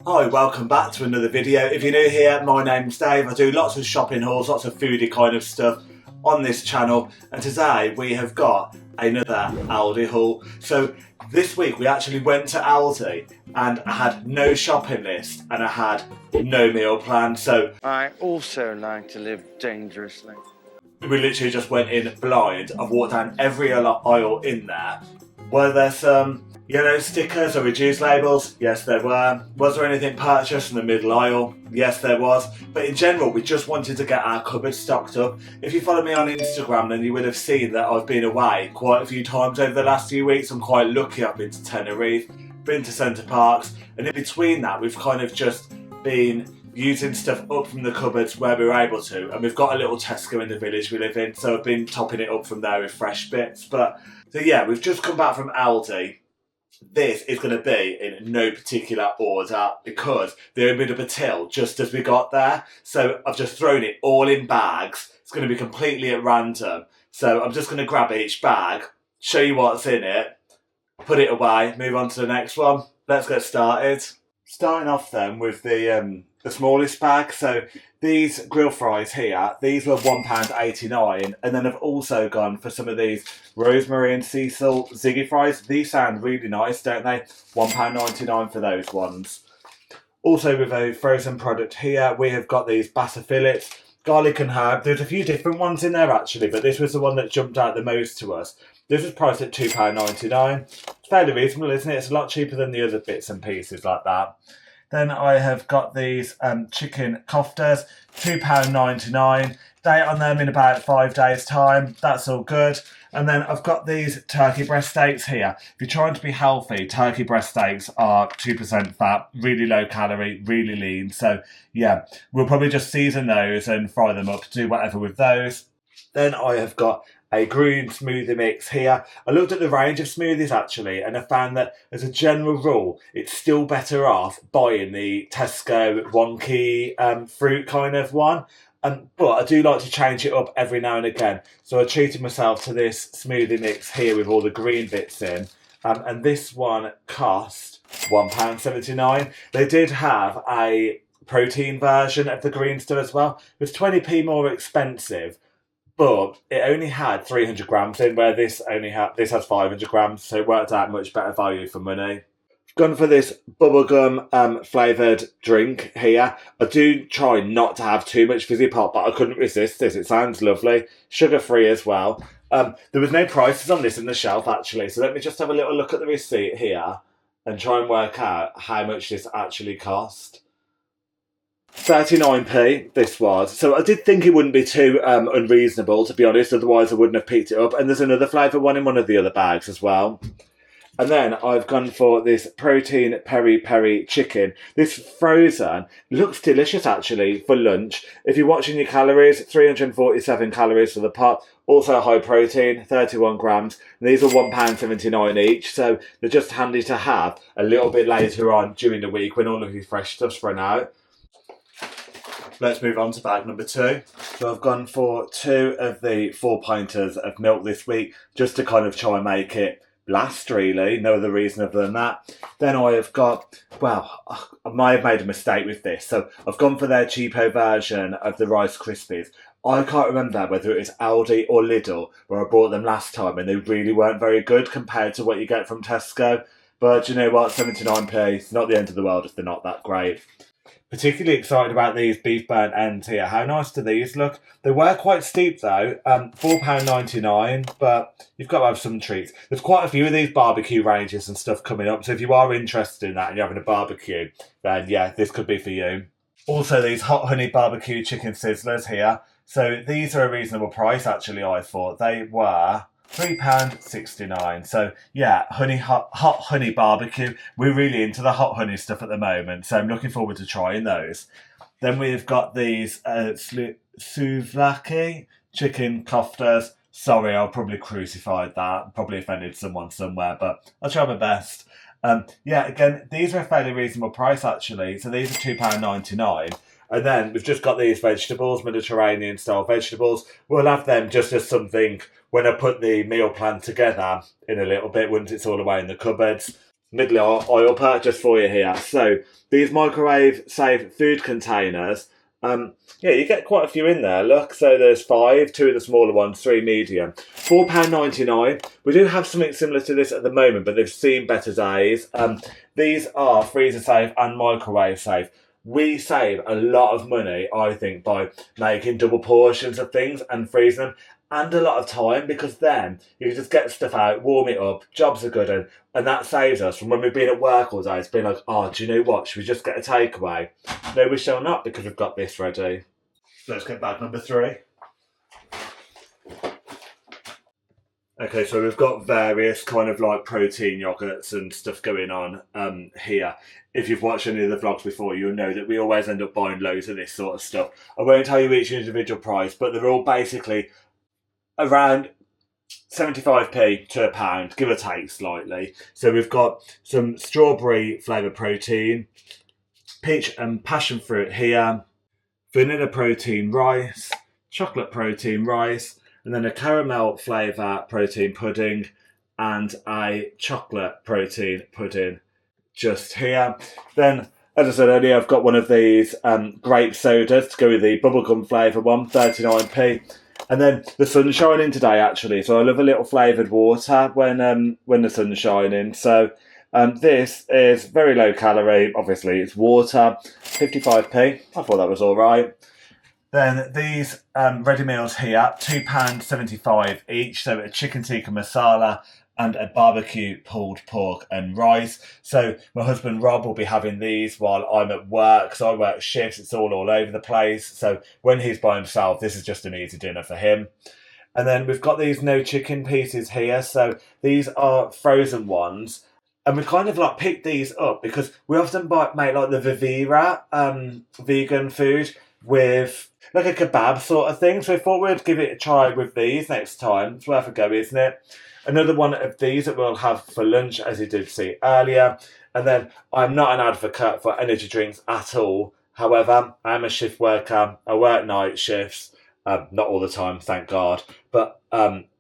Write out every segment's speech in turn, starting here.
Hi, welcome back to another video. If you're new here, my name's Dave. I do lots of shopping hauls, lots of foodie kind of stuff on this channel, and today we have got another Aldi haul. So this week we actually went to Aldi and I had no shopping list and I had no meal plan. So I also like to live dangerously. we literally just went in blind. I've walked down every aisle in there. Were there some yellow stickers or reduced labels? Yes, there were. Was there anything purchased in the middle aisle? Yes, there was. But in general, we just wanted to get our cupboard stocked up. If you follow me on Instagram, then you would have seen that I've been away quite a few times over the last few weeks. I'm quite lucky. I've been to Tenerife, been to Centre Parks, and in between that, we've kind of just been using stuff up from the cupboards where we were able to, and we've got a little Tesco in the village we live in, so I've been topping it up from there with fresh bits. So yeah, we've just come back from Aldi. This is going to be in no particular order because they opened up a till just as we got there, so I've just thrown it all in bags. It's going to be completely at random, so I'm just going to grab each bag, show you what's in it, put it away, move on to the next one. Let's get started. Starting off then with the smallest bag. So these grill fries here, these were £1.89, and then I've also gone for some of these rosemary and sea salt ziggy fries. These sound really nice, don't they? £1.99 for those ones. Also with a frozen product here, we have got these bassa fillets, garlic and herb. There's a few different ones in there actually, but this was the one that jumped out the most to us. This was priced at £2.99. It's fairly reasonable, isn't it? It's a lot cheaper than the other bits and pieces like that. Then I have got these chicken koftas, £2.99. Date on them in about 5 days' time. That's all good. And then I've got these turkey breast steaks here. If you're trying to be healthy, turkey breast steaks are 2% fat, really low calorie, really lean. So yeah, we'll probably just season those and fry them up, do whatever with those. Then I have got a green smoothie mix here. I looked at the range of smoothies actually, and I found that as a general rule, it's still better off buying the Tesco wonky fruit kind of one. But I do like to change it up every now and again. So I treated myself to this smoothie mix here with all the green bits in. And this one cost £1.79. They did have a protein version of the green stuff as well. It was 20p more expensive, but it only had 300 grams in, where this has 500 grams, so it worked out much better value for money. Gone for this bubblegum flavoured drink here. I do try not to have too much fizzy pop, but I couldn't resist this. It sounds lovely. Sugar free as well. There was no prices on this in the shelf actually, so let me just have a little look at the receipt here and try and work out how much this actually cost. 39p this was, so I did think it wouldn't be too unreasonable, to be honest, otherwise I wouldn't have picked it up. And there's another flavour one in one of the other bags as well. And then I've gone for this protein peri-peri chicken. This frozen looks delicious actually for lunch. If you're watching your calories, 347 calories for the pot. Also high protein, 31 grams. And these are £1.79 each, so they're just handy to have a little bit later on during the week when all of your fresh stuff's run out. Let's move on to bag number 2. So I've gone for 2 of the 4-pinters of milk this week, just to kind of try and make it last really, no other reason other than that. Then I have got, well, I might have made a mistake with this, so I've gone for their cheapo version of the Rice Krispies. I can't remember whether it was Aldi or Lidl where I bought them last time, and they really weren't very good compared to what you get from Tesco. But you know what, 79p, it's not the end of the world if they're not that great. Particularly excited about these beef burnt ends here. How nice do these look? They were quite steep though, £4.99, but you've got to have some treats. There's quite a few of these barbecue ranges and stuff coming up, so if you are interested in that and you're having a barbecue, then yeah, this could be for you. Also these hot honey barbecue chicken sizzlers here. So these are a reasonable price actually, I thought. They were £3.69. So yeah, hot honey barbecue. We're really into the hot honey stuff at the moment, so I'm looking forward to trying those. Then we've got these souvlaki chicken koftas. Sorry, I'll probably crucified that. Probably offended someone somewhere, but I'll try my best. Yeah, again, these are a fairly reasonable price actually. So these are £2.99. And then we've just got these vegetables, Mediterranean style vegetables. We'll have them just as something when I put the meal plan together in a little bit, once it's all away in the cupboards. middle aisle purchase for you here. So these microwave safe food containers, yeah, you get quite a few in there. Look, so there's 5, 2 of the smaller ones, 3 medium. £4.99. We do have something similar to this at the moment, but they've seen better days. These are freezer safe and microwave safe. We save a lot of money, I think, by making double portions of things and freezing them, and a lot of time, because then you can just get stuff out, warm it up, jobs are good, and that saves us from when we've been at work all day. It's been like, oh, do you know what? Should we just get a takeaway? No, we shall not, because we've got this ready. Let's get bag number 3. Okay, so we've got various kind of like protein yogurts and stuff going on here. If you've watched any of the vlogs before, you'll know that we always end up buying loads of this sort of stuff. I won't tell you each individual price, but they're all basically around 75p to £1, give or take slightly. So we've got some strawberry flavoured protein, peach and passion fruit here, vanilla protein rice, chocolate protein rice, and then a caramel flavour protein pudding and a chocolate protein pudding just here. Then, as I said earlier, I've got one of these grape sodas to go with the bubblegum flavour one, 39p. And then the sun's shining today, actually, so I love a little flavoured water when the sun's shining. So this is very low calorie, obviously it's water, 55p. I thought that was all right. Then these ready meals here, £2.75 each. So a chicken tikka masala and a barbecue pulled pork and rice. So my husband Rob will be having these while I'm at work. So I work shifts, it's all over the place. So when he's by himself, this is just an easy dinner for him. And then we've got these no chicken pieces here. So these are frozen ones. And we kind of like picked these up because we often make like the Vivera vegan food with like a kebab sort of thing. So I thought we'd give it a try with these next time. It's worth a go, isn't it? Another one of these that we'll have for lunch, as you did see earlier. And then I'm not an advocate for energy drinks at all. However, I'm a shift worker. I work night shifts. Not all the time, thank God. But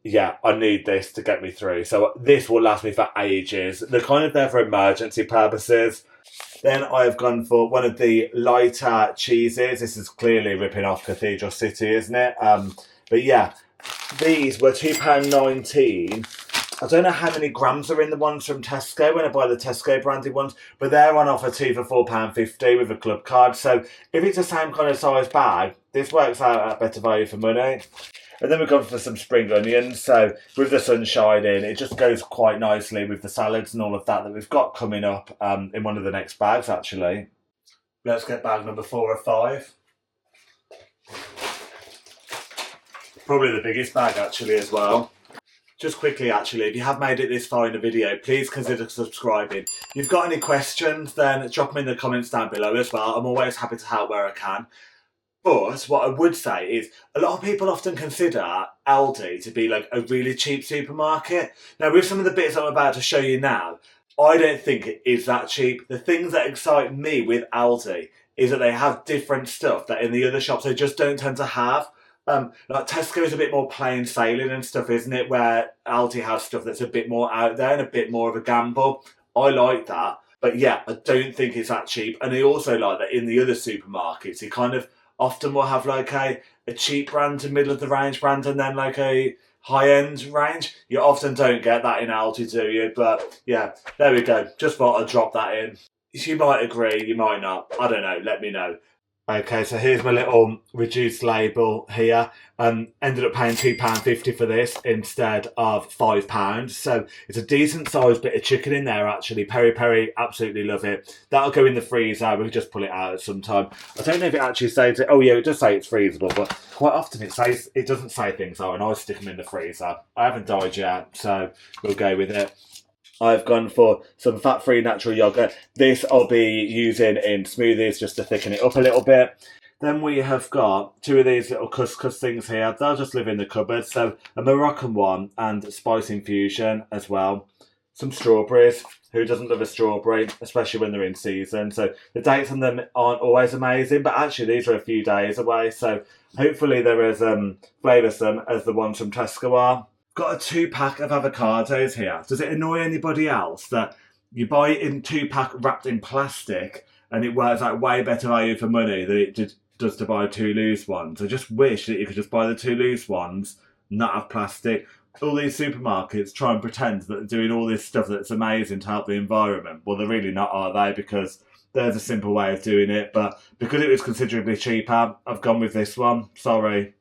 yeah, I need this to get me through. So this will last me for ages. They're kind of there for emergency purposes. Then I've gone for one of the lighter cheeses. This is clearly ripping off Cathedral City, isn't it? But yeah, these were £2.19. I don't know how many grams are in the ones from Tesco when I buy the Tesco branded ones, but they're on offer too for £4.50 with a club card. So if it's the same kind of size bag, this works out at better value for money. And then we've gone for some spring onions. So with the sun shining, it just goes quite nicely with the salads and all of that we've got coming up in one of the next bags, actually. Let's get bag number 4 or 5. Probably the biggest bag, actually, as well. Just quickly, actually, if you have made it this far in the video, please consider subscribing. If you've got any questions, then drop them in the comments down below as well. I'm always happy to help where I can. But what I would say is a lot of people often consider Aldi to be like a really cheap supermarket. Now, with some of the bits I'm about to show you now, I don't think it is that cheap. The things that excite me with Aldi is that they have different stuff that in the other shops they just don't tend to have. Like Tesco's a bit more plain sailing and stuff, isn't it? Where Aldi has stuff that's a bit more out there and a bit more of a gamble. I like that. But yeah, I don't think it's that cheap. And I also like that in the other supermarkets, you kind of often will have like a cheap brand, a middle of the range brand, and then like a high-end range. You often don't get that in Aldi, do you? But yeah, there we go. Just thought I'd drop that in. You might agree, you might not. I don't know, let me know. Okay, so here's my little reduced label here. Ended up paying £2.50 for this instead of £5. So it's a decent sized bit of chicken in there, actually. Peri, absolutely love it. That'll go in the freezer. We'll just pull it out at some time. I don't know if it actually says it. Oh yeah, it does say it's freezable, but quite often it doesn't say things are, and I stick them in the freezer. I haven't died yet, so we'll go with it. I've gone for some fat-free natural yogurt. This I'll be using in smoothies just to thicken it up a little bit. Then we have got 2 of these little couscous things here. They'll just live in the cupboard. So a Moroccan one and spice infusion as well. Some strawberries. Who doesn't love a strawberry, especially when they're in season? So the dates on them aren't always amazing, but actually these are a few days away. So hopefully they're as flavoursome as the ones from Tesco are. Got a 2-pack of avocados here. Does it annoy anybody else that You buy it in 2-pack wrapped in plastic, and it works out way better value for money than it does to buy 2 loose ones. I just wish that you could just buy the 2 loose ones, not have plastic. All these supermarkets try and pretend that they're doing all this stuff that's amazing to help the environment. Well, they're really not, are they? Because there's a simple way of doing it, but because it was considerably cheaper, I've gone with this one. Sorry.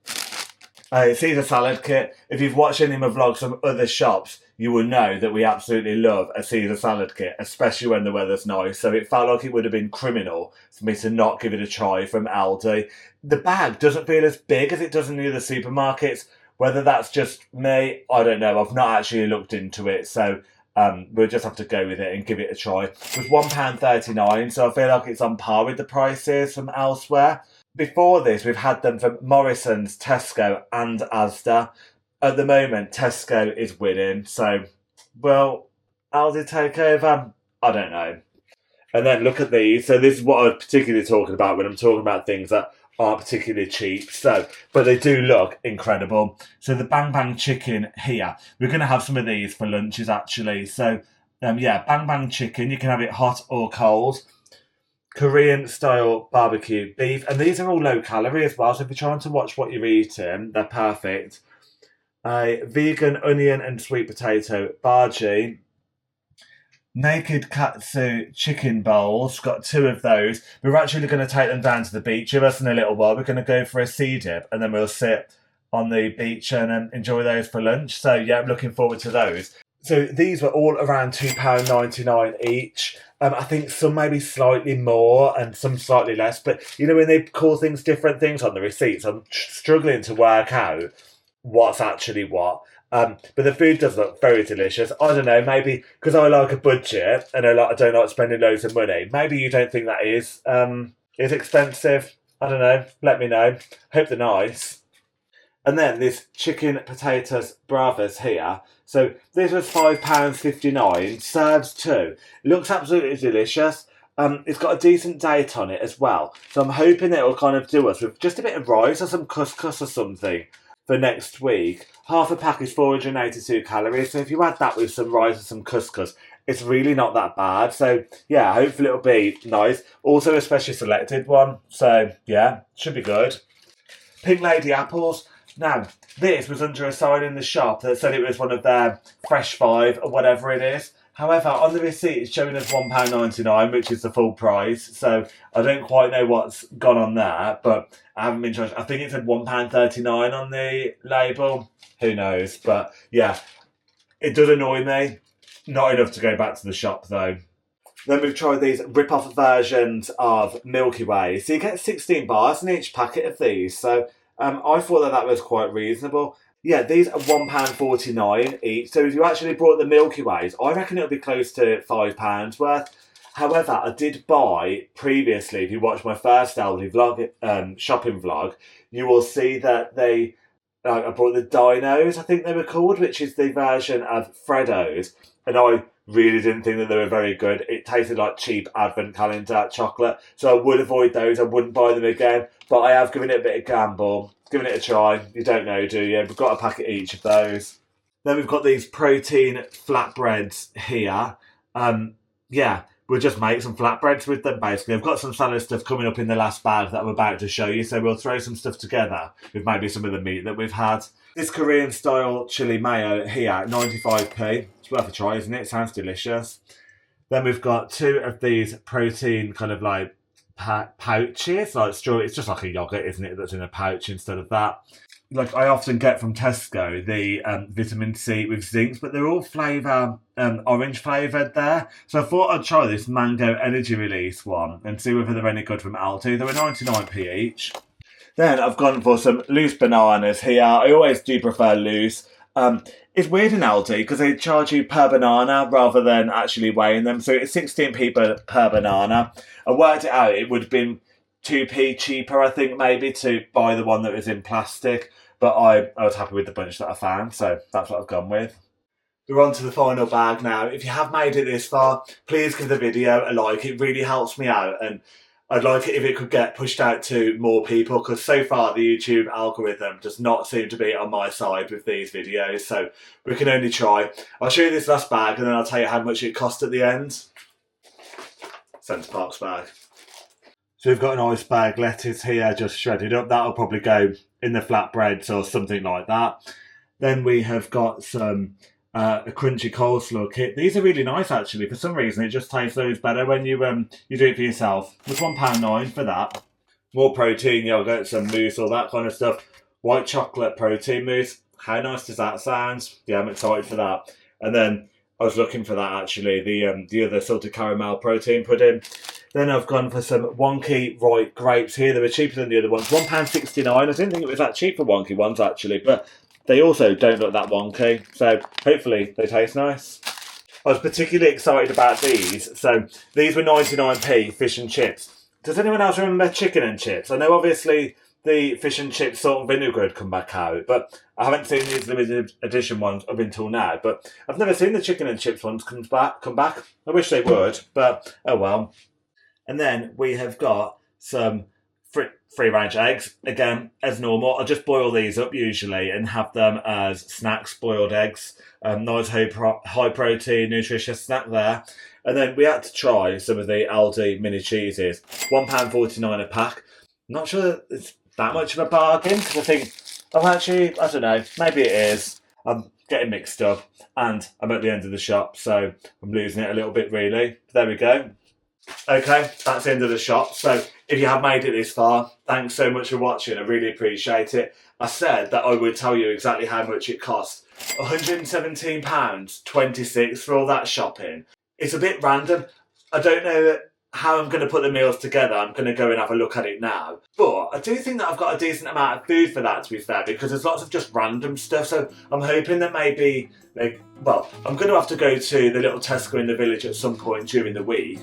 Caesar salad kit. If you've watched any of my vlogs from other shops, you will know that we absolutely love a Caesar salad kit, especially when the weather's nice. So it felt like it would have been criminal for me to not give it a try from Aldi. The bag doesn't feel as big as it does in the other supermarkets. Whether that's just me, I don't know. I've not actually looked into it, so we'll just have to go with it and give it a try. It was £1.39, so I feel like it's on par with the prices from elsewhere. Before this, we've had them from Morrison's, Tesco and Asda. At the moment, Tesco is winning, so, well, Aldi take over? I don't know. And then look at these. So this is what I'm particularly talking about when I'm talking about things that aren't particularly cheap. So, but they do look incredible. So the Bang Bang chicken here. We're going to have some of these for lunches, actually. So, yeah, Bang Bang chicken. You can have it hot or cold. Korean style barbecue beef. And these are all low calorie as well. So if you're trying to watch what you're eating, they're perfect. A vegan onion and sweet potato bhaji. Naked katsu chicken bowls. Got 2 of those. We're actually going to take them down to the beach with us in a little while. We're going to go for a sea dip and then we'll sit on the beach and enjoy those for lunch. So yeah, I'm looking forward to those. So these were all around £2.99 each. I think some maybe slightly more and some slightly less. But you know when they call things different things on the receipts, I'm struggling to work out what's actually what. But the food does look very delicious. I don't know, maybe because I like a budget and I don't like spending loads of money. Maybe you don't think that is expensive. I don't know. Let me know. Hope they're nice. And then this chicken potatoes bravas here. So this was £5.59. Serves 2. Looks absolutely delicious. It's got a decent date on it as well. So I'm hoping it will kind of do us with just a bit of rice or some couscous or something for next week. Half a pack is 482 calories. So if you add that with some rice and some couscous, it's really not that bad. So yeah, hopefully it'll be nice. Also a specially selected one. So yeah, should be good. Pink Lady apples. Now, this was under a sign in the shop that said it was one of their Fresh 5 or whatever it is. However, on the receipt it's showing us £1.99, which is the full price. So I don't quite know what's gone on there, but I haven't been charged. I think it said £1.39 on the label. Who knows? But yeah, it does annoy me. Not enough to go back to the shop though. Then we've tried these rip-off versions of Milky Way. So you get 16 bars in each packet of these. So I thought that was quite reasonable. Yeah, these are £1.49 each. So if you actually brought the Milky Ways, I reckon it'll be close to £5 worth. However, I did buy previously, if you watched my first Aldi vlog, shopping vlog, you will see that I bought the Dinos, I think they were called, which is the version of Freddos. And I really didn't think that they were very good. It tasted like cheap advent calendar chocolate. So I would avoid those. I wouldn't buy them again. But I have given it a bit of gamble. Given it a try. You don't know, do you? We've got a packet each of those. Then we've got these protein flatbreads here. Yeah, we'll just make some flatbreads with them, basically. I've got some salad stuff coming up in the last bag that I'm about to show you. So we'll throw some stuff together with maybe some of the meat that we've had. This Korean style chili mayo here, 95p. It's worth a try, isn't it? It sounds delicious. Then we've got 2 of these protein kind of like pouches, like strawberry. It's just like a yogurt, isn't it? That's in a pouch instead of that. Like I often get from Tesco, the vitamin C with zinc, but they're all orange flavoured there. So I thought I'd try this mango energy release one and see whether they're any good from Aldi. They were 99p each. Then I've gone for some loose bananas here. I always do prefer loose. It's weird in Aldi because they charge you per banana rather than actually weighing them. So it's 16p per banana. I worked it out. It would have been 2p cheaper, I think, maybe, to buy the one that was in plastic. But I was happy with the bunch that I found, so that's what I've gone with. We're on to the final bag now. If you have made it this far, please give the video a like. It really helps me out. And I'd like it if it could get pushed out to more people, because so far the YouTube algorithm does not seem to be on my side with these videos, so we can only try. I'll show you this last bag and then I'll tell you how much it cost at the end. Centre Parks bag. So we've got an ice bag lettuce here, just shredded up. That'll probably go in the flatbreads or something like that. Then we have got some a crunchy coleslaw kit. These are really nice actually. For some reason it just tastes loads better when you do it for yourself. It's £1.09 for that. More protein yogurt, some mousse, all that kind of stuff. White chocolate protein mousse. How nice does that sound? Yeah, I'm excited for that. And then I was looking for that actually, the other salted caramel protein pudding. Then I've gone for some wonky ripe grapes here. They were cheaper than the other ones. £1.69. I didn't think it was that cheap for wonky ones actually, but they also don't look that wonky, so hopefully they taste nice. I was particularly excited about these. So these were 99p fish and chips. Does anyone else remember chicken and chips? I know obviously the fish and chips salt and vinegar had come back out, but I haven't seen these limited edition ones up until now. But I've never seen the chicken and chips ones come back. I wish they would, but oh well. And then we have got some free-range eggs, again, as normal. I just boil these up usually and have them as snacks, boiled eggs. Nice high-protein, nutritious snack there. And then we had to try some of the Aldi mini cheeses. £1.49 a pack. Not sure that it's that much of a bargain, because I think, oh actually, I don't know, maybe it is. I'm getting mixed up and I'm at the end of the shop, so I'm losing it a little bit really. There we go. Okay, that's the end of the shop. So if you have made it this far, thanks so much for watching. I really appreciate it. I said that I would tell you exactly how much it cost. £117.26 for all that shopping. It's a bit random. I don't know how I'm going to put the meals together. I'm going to go and have a look at it now. But I do think that I've got a decent amount of food for that, to be fair, because there's lots of just random stuff. So I'm hoping that maybe, I'm going to have to go to the little Tesco in the village at some point during the week.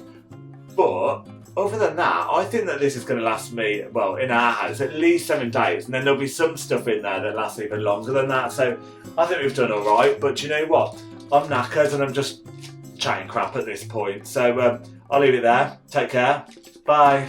But other than that, I think that this is going to last me, well, in our house, at least 7 days. And then there'll be some stuff in there that lasts even longer than that. So I think we've done all right. But you know what? I'm knackered and I'm just chatting crap at this point. So I'll leave it there. Take care. Bye.